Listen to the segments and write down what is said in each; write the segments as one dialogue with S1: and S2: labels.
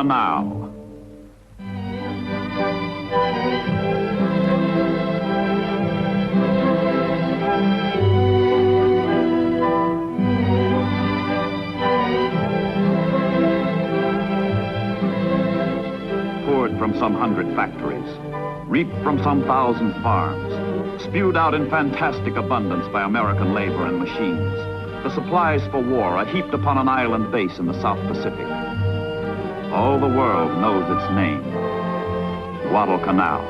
S1: Guadalcanal. Poured from some 100 factories, reaped from some 1,000 farms, spewed out in fantastic abundance by American labor and machines. The supplies for war are heaped upon an island base in the South Pacific. All the world knows its name, Guadalcanal.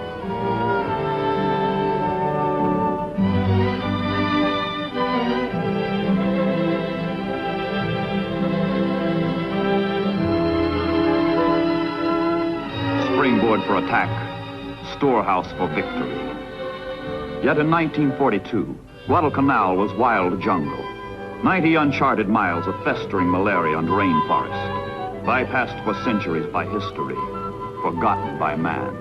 S1: Springboard for attack, storehouse for victory. Yet in 1942, Guadalcanal was wild jungle. 90 uncharted miles of festering malaria and rainforest, bypassed for centuries by history, forgotten by man.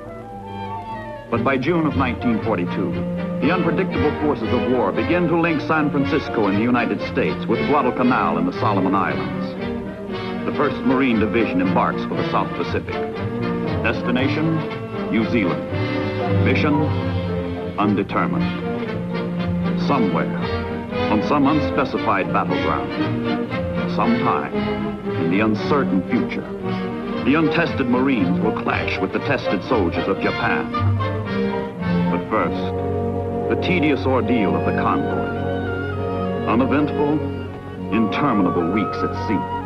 S1: But by June of 1942, the unpredictable forces of war began to link San Francisco in the United States with Guadalcanal in the Solomon Islands. The 1st Marine Division embarks for the South Pacific. Destination, New Zealand. Mission, undetermined. Somewhere, on some unspecified battleground, sometime in the uncertain future, the untested Marines will clash with the tested soldiers of Japan. But first, the tedious ordeal of the convoy. Uneventful, interminable weeks at sea.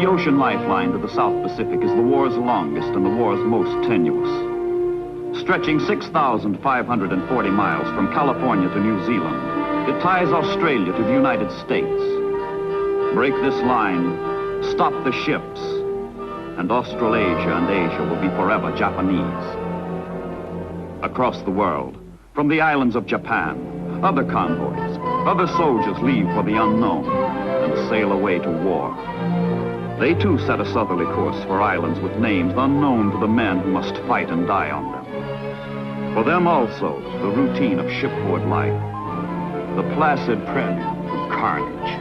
S1: The ocean lifeline to the South Pacific is the war's longest and the war's most tenuous. Stretching 6,540 miles from California to New Zealand, it ties Australia to the United States. Break this line, stop the ships, and Australasia and Asia will be forever Japanese. Across the world, from the islands of Japan, other convoys, other soldiers leave for the unknown and sail away to war. They too set a southerly course for islands with names unknown to the men who must fight and die on them. For them also, the routine of shipboard life, the placid prelude of carnage.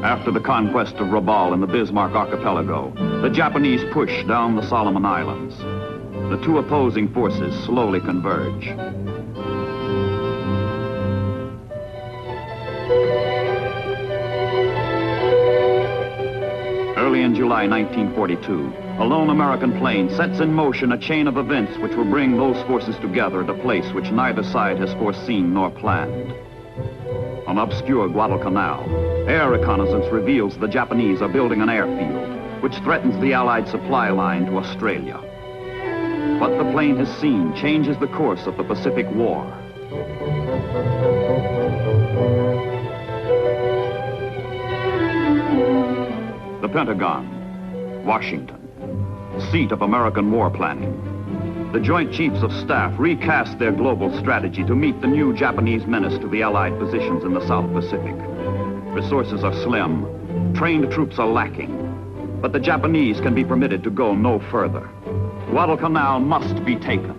S1: After the conquest of Rabaul and the Bismarck Archipelago, the Japanese push down the Solomon Islands. The two opposing forces slowly converge. Early in July 1942, a lone American plane sets in motion a chain of events which will bring those forces together at a place which neither side has foreseen nor planned. On obscure Guadalcanal, air reconnaissance reveals the Japanese are building an airfield, which threatens the Allied supply line to Australia. What the plane has seen changes the course of the Pacific War. The Pentagon, Washington, seat of American war planning. The Joint Chiefs of Staff recast their global strategy to meet the new Japanese menace to the Allied positions in the South Pacific. Resources are slim, trained troops are lacking, but the Japanese can be permitted to go no further. Guadalcanal must be taken.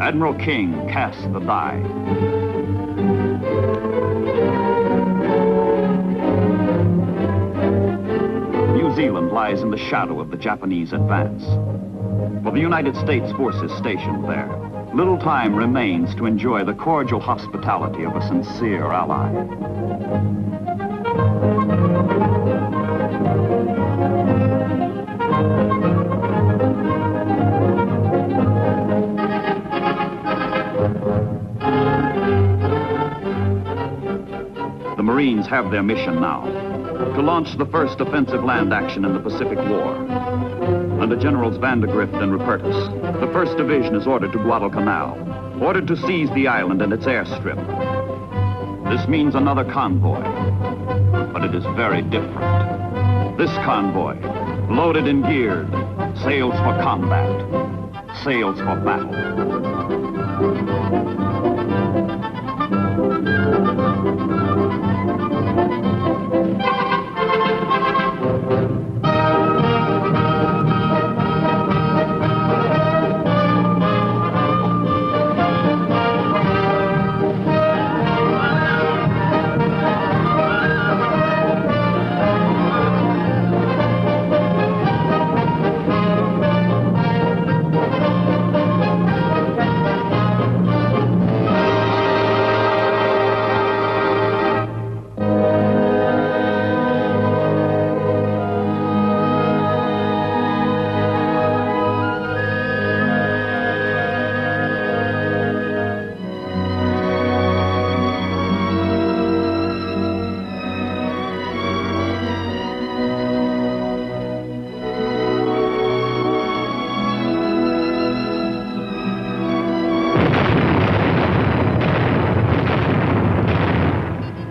S1: Admiral King casts the die. New Zealand lies in the shadow of the Japanese advance. For the United States forces stationed there, little time remains to enjoy the cordial hospitality of a sincere ally. The Marines have their mission now, to launch the first offensive land action in the Pacific War. Under Generals Vandegrift and Rupertus, the 1st Division is ordered to Guadalcanal, ordered to seize the island and its airstrip. This means another convoy, but it is very different. This convoy, loaded and geared, sails for combat, sails for battle.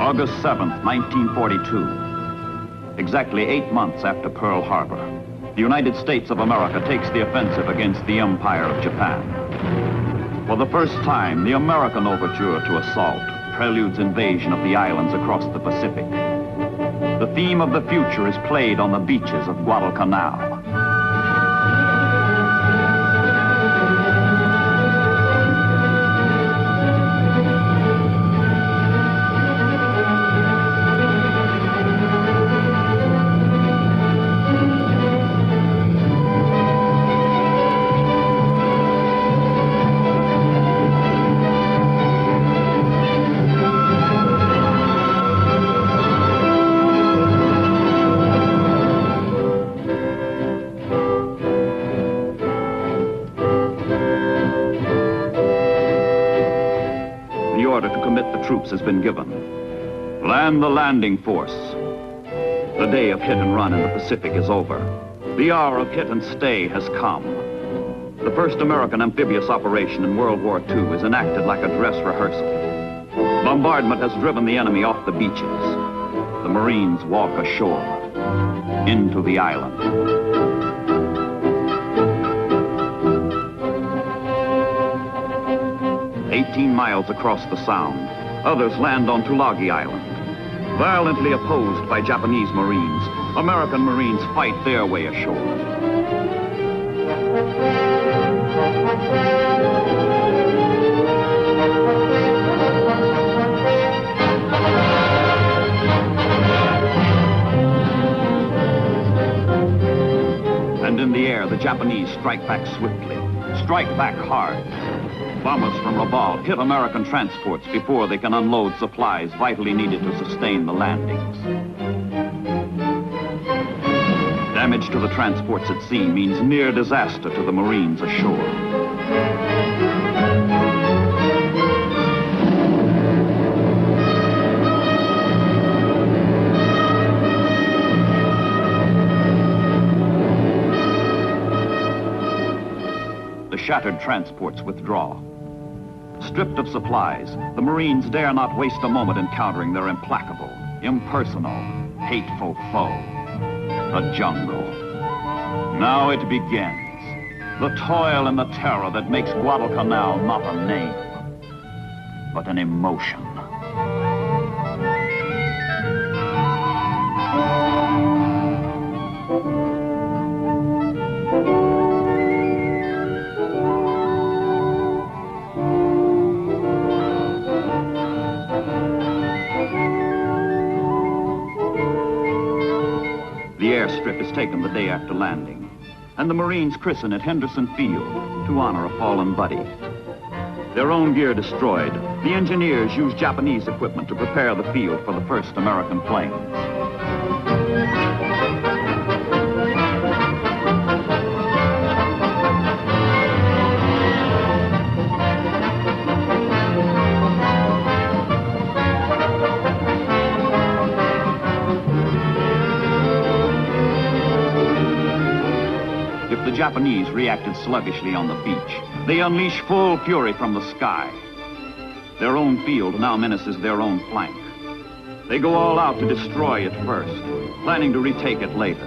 S1: August 7th, 1942. Exactly 8 months after Pearl Harbor, the United States of America takes the offensive against the Empire of Japan. For the first time, the American overture to assault preludes invasion of the islands across the Pacific. The theme of the future is played on the beaches of Guadalcanal. Has been given. Land the landing force. The day of hit and run in the Pacific is over. The hour of hit and stay has come. The first American amphibious operation in World War II is enacted like a dress rehearsal. Bombardment has driven the enemy off the beaches. The Marines walk ashore, into the island. 18 miles across the Sound, others land on Tulagi Island. Violently opposed by Japanese Marines, American Marines fight their way ashore. Japanese strike back swiftly, strike back hard. Bombers from Rabaul hit American transports before they can unload supplies vitally needed to sustain the landings. Damage to the transports at sea means near disaster to the Marines ashore. The shattered transports withdraw. Stripped of supplies, the Marines dare not waste a moment encountering their implacable, impersonal, hateful foe, the jungle. Now it begins. The toil and the terror that makes Guadalcanal not a name, but an emotion. The airstrip is taken the day after landing, and the Marines christen it Henderson Field to honor a fallen buddy. Their own gear destroyed, the engineers use Japanese equipment to prepare the field for the first American planes. The Japanese reacted sluggishly on the beach. They unleash full fury from the sky. Their own field now menaces their own flank. They go all out to destroy it first, planning to retake it later.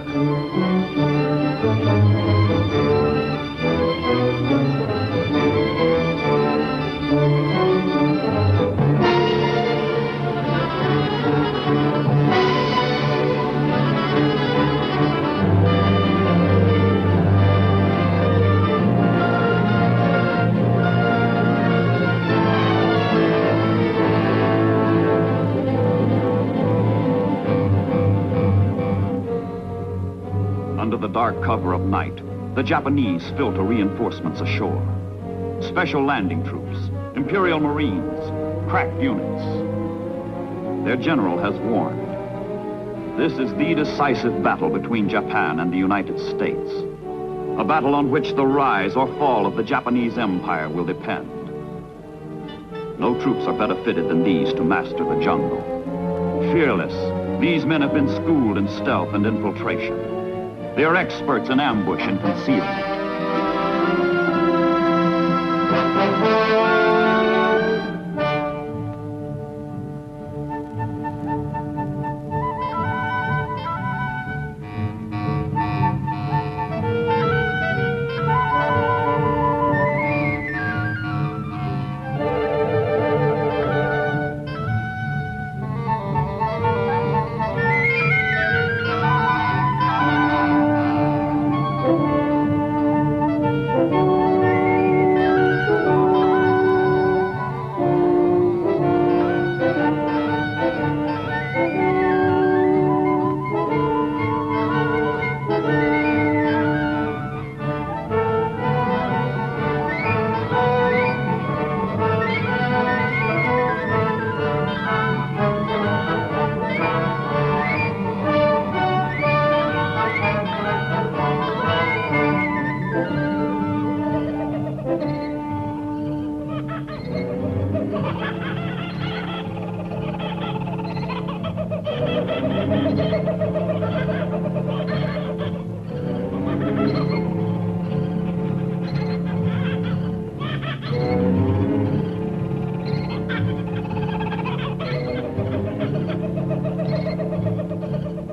S1: Under the dark cover of night, the Japanese filter reinforcements ashore. Special landing troops, Imperial Marines, crack units. Their general has warned. This is the decisive battle between Japan and the United States. A battle on which the rise or fall of the Japanese Empire will depend. No troops are better fitted than these to master the jungle. Fearless, these men have been schooled in stealth and infiltration. They are experts in ambush and concealment.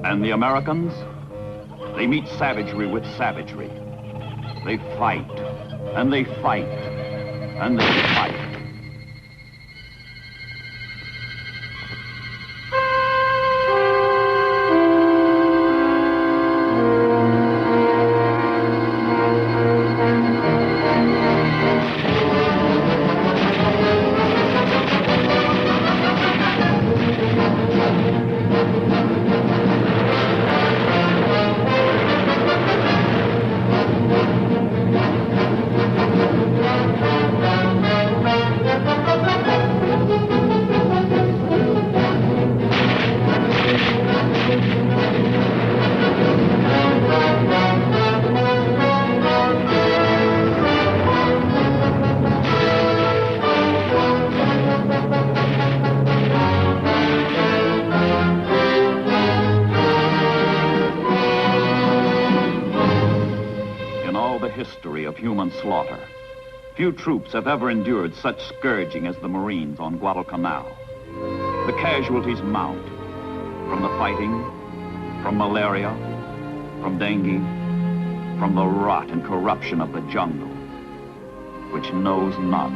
S1: And the Americans? They meet savagery with savagery. They fight, and they fight, and they fight. of human slaughter. Few troops have ever endured such scourging as the Marines on Guadalcanal. The casualties mount from the fighting, from malaria, from dengue, from the rot and corruption of the jungle, which knows not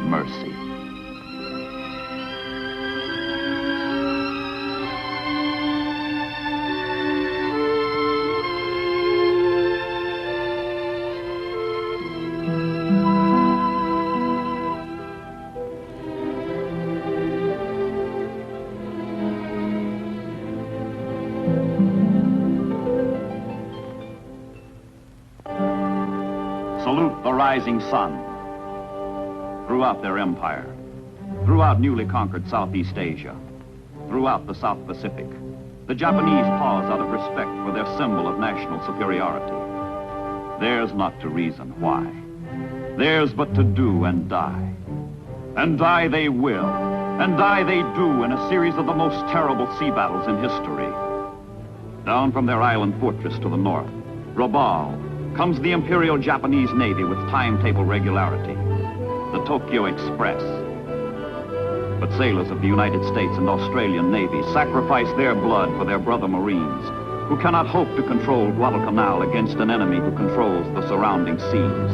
S1: mercy. Salute the rising sun. Throughout their empire, throughout newly conquered Southeast Asia, throughout the South Pacific, the Japanese pause out of respect for their symbol of national superiority. Theirs not to reason why. Theirs but to do and die. And die they will, and die they do in a series of the most terrible sea battles in history. Down from their island fortress to the north, Rabaul, comes the Imperial Japanese Navy with timetable regularity, the Tokyo Express. But sailors of the United States and Australian Navy sacrifice their blood for their brother Marines, who cannot hope to control Guadalcanal against an enemy who controls the surrounding seas.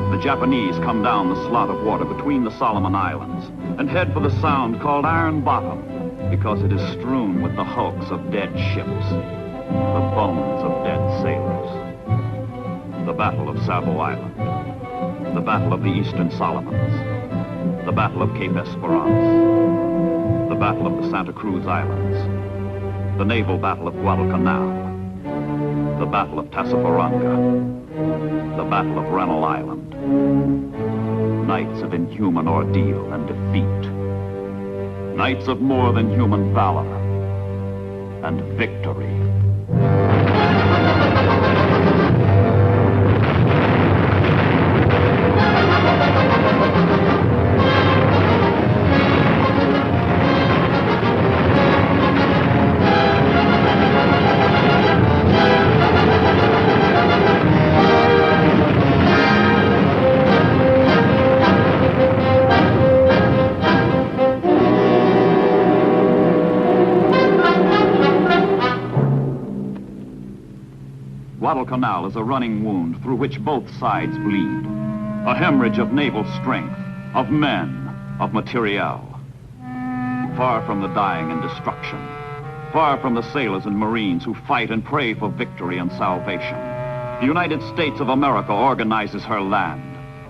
S1: The Japanese come down the slot of water between the Solomon Islands and head for the sound called Iron Bottom, because it is strewn with the hulks of dead ships, the bones of dead sailors. The Battle of Savo Island, the Battle of the Eastern Solomons, the Battle of Cape Esperance, the Battle of the Santa Cruz Islands, the Naval Battle of Guadalcanal, the Battle of Tassafaronga, the Battle of Rennell Island. Nights of inhuman ordeal and defeat. Nights of more than human valor and victory. Guadalcanal is a running wound through which both sides bleed. A hemorrhage of naval strength, of men, of materiel. Far from the dying and destruction. Far from the sailors and Marines who fight and pray for victory and salvation. The United States of America organizes her land,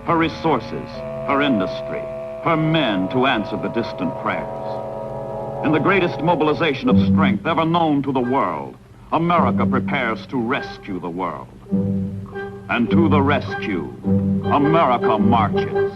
S1: her resources, her industry, her men to answer the distant prayers. In the greatest mobilization of strength ever known to the world, America prepares to rescue the world. And to the rescue, America marches.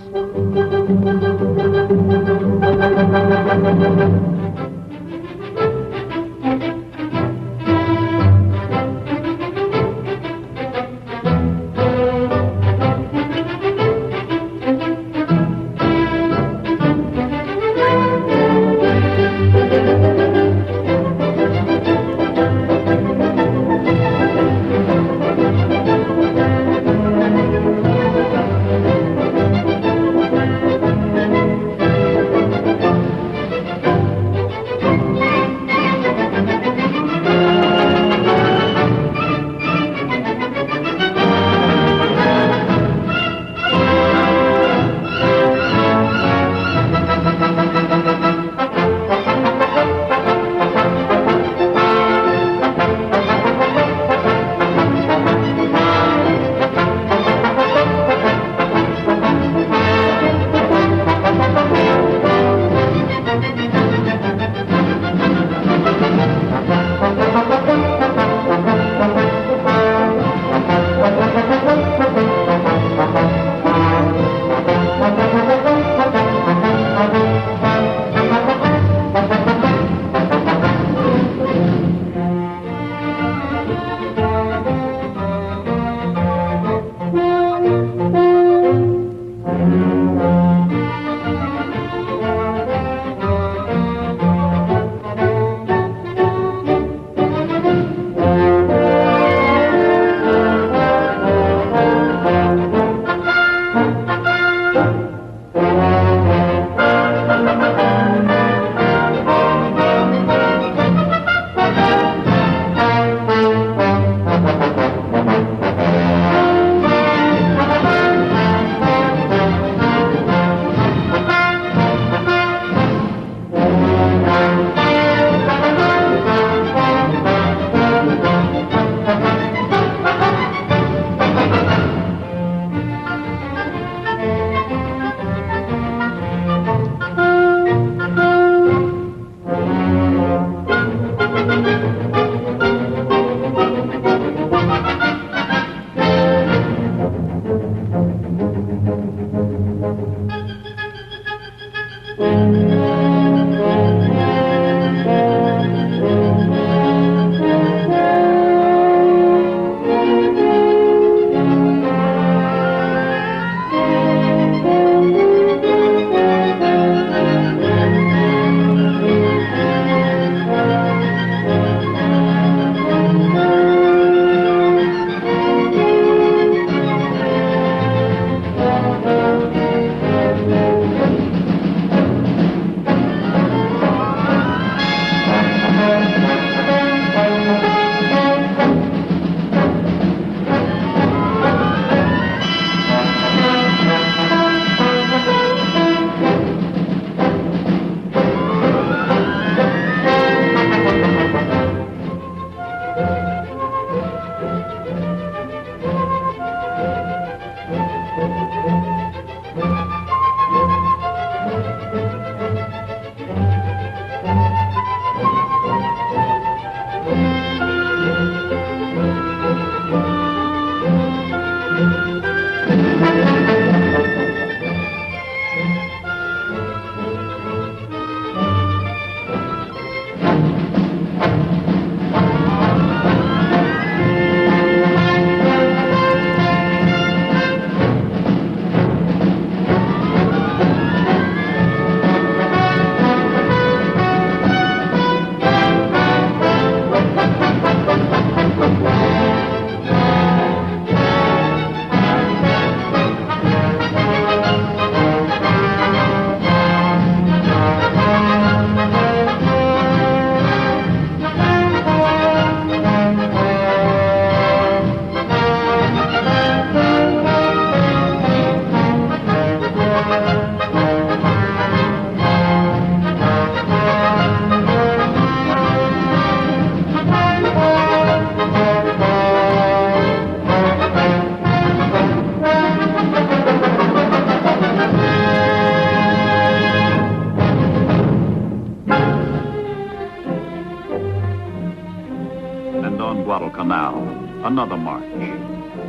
S1: on Guadalcanal, another march.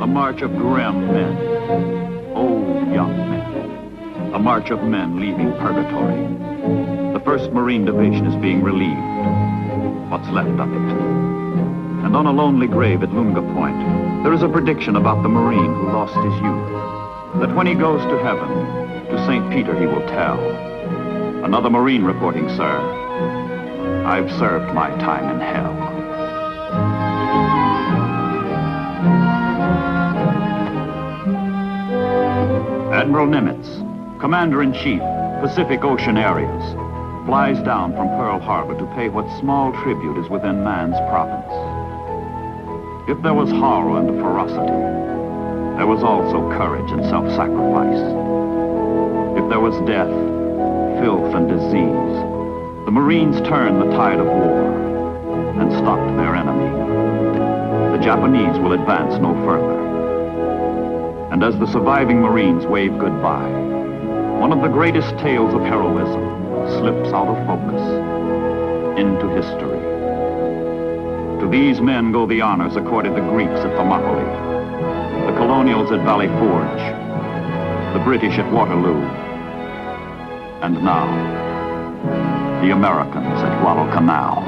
S1: A march of grim men. Old young men. A march of men leaving purgatory. The 1st Marine Division is being relieved. What's left of it. And on a lonely grave at Lunga Point, there is a prediction about the Marine who lost his youth. That when he goes to heaven, to St. Peter he will tell. Another Marine reporting, sir. I've served my time in hell. Admiral Nimitz, Commander-in-Chief, Pacific Ocean Areas, flies down from Pearl Harbor to pay what small tribute is within man's province. If there was horror and ferocity, there was also courage and self-sacrifice. If there was death, filth and disease, the Marines turned the tide of war and stopped their enemy. The Japanese will advance no further. And as the surviving Marines wave goodbye, one of the greatest tales of heroism slips out of focus into history. To these men go the honors accorded the Greeks at Thermopylae, the colonials at Valley Forge, the British at Waterloo, and now, the Americans at Guadalcanal.